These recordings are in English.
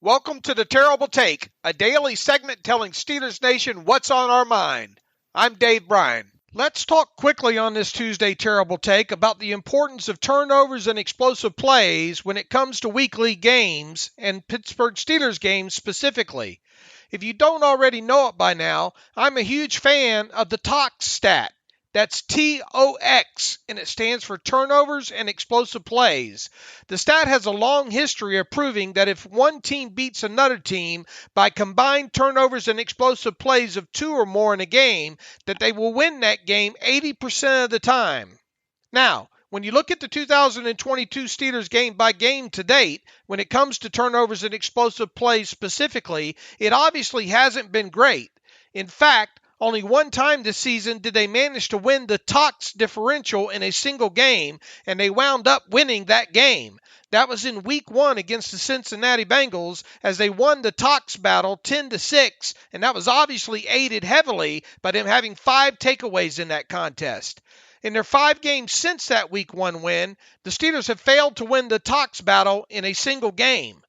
Welcome to the Terrible Take, a daily segment telling Steelers Nation what's on our mind. I'm Bryan. Let's talk quickly on this Tuesday Terrible Take about the importance of turnovers and explosive plays when it comes to weekly games and Pittsburgh Steelers games specifically. If you don't already know it by now, I'm a huge fan of the TOX stat. That's TOX, and it stands for turnovers and explosive plays. The stat has a long history of proving that if one team beats another team by combined turnovers and explosive plays of 2 or more in a game, that they will win that game 80% of the time. Now, when you look at the 2022 Steelers game by game to date, when it comes to turnovers and explosive plays specifically, it obviously hasn't been great. In fact, only one time this season did they manage to win the TOX differential in a single game, and they wound up winning that game. That was in Week 1 against the Cincinnati Bengals as they won the TOX battle 10-6, and that was obviously aided heavily by them having 5 takeaways in that contest. In their 5 games since that Week 1 win, the Steelers have failed to win the TOX battle in a single game.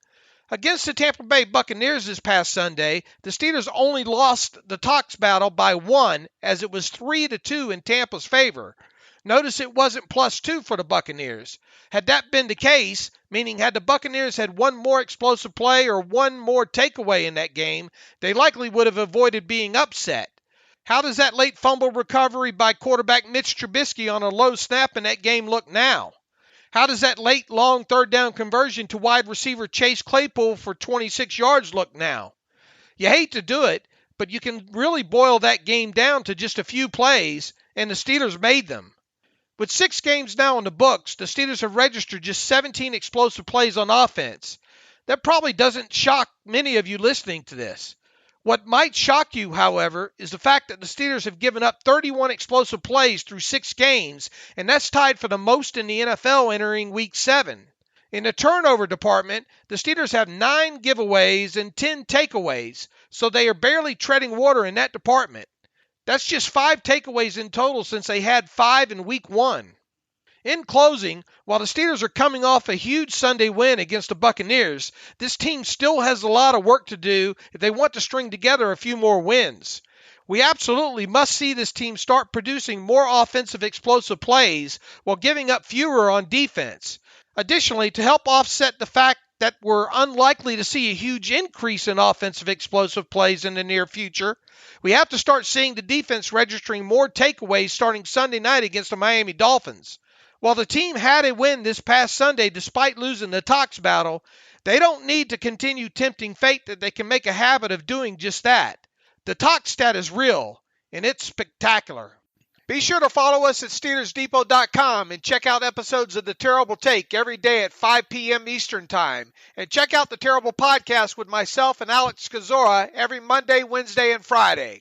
Against the Tampa Bay Buccaneers this past Sunday, the Steelers only lost the TOX battle by 1 as it was 3-2 in Tampa's favor. Notice it wasn't +2 for the Buccaneers. Had that been the case, meaning had the Buccaneers had one more explosive play or one more takeaway in that game, they likely would have avoided being upset. How does that late fumble recovery by quarterback Mitch Trubisky on a low snap in that game look now? How does that late long third down conversion to wide receiver Chase Claypool for 26 yards look now? You hate to do it, but you can really boil that game down to just a few plays, and the Steelers made them. With 6 games now in the books, the Steelers have registered just 17 explosive plays on offense. That probably doesn't shock many of you listening to this. What might shock you, however, is the fact that the Steelers have given up 31 explosive plays through 6 games, and that's tied for the most in the NFL entering Week 7. In the turnover department, the Steelers have 9 giveaways and 10 takeaways, so they are barely treading water in that department. That's just 5 takeaways in total since they had 5 in Week 1. In closing, while the Steelers are coming off a huge Sunday win against the Buccaneers, this team still has a lot of work to do if they want to string together a few more wins. We absolutely must see this team start producing more offensive explosive plays while giving up fewer on defense. Additionally, to help offset the fact that we're unlikely to see a huge increase in offensive explosive plays in the near future, we have to start seeing the defense registering more takeaways starting Sunday night against the Miami Dolphins. While the team had a win this past Sunday despite losing the TOX battle, they don't need to continue tempting fate that they can make a habit of doing just that. The TOX stat is real, and it's spectacular. Be sure to follow us at SteelersDepot.com and check out episodes of The Terrible Take every day at 5 p.m. Eastern Time. And check out The Terrible Podcast with myself and Alex Skazora every Monday, Wednesday, and Friday.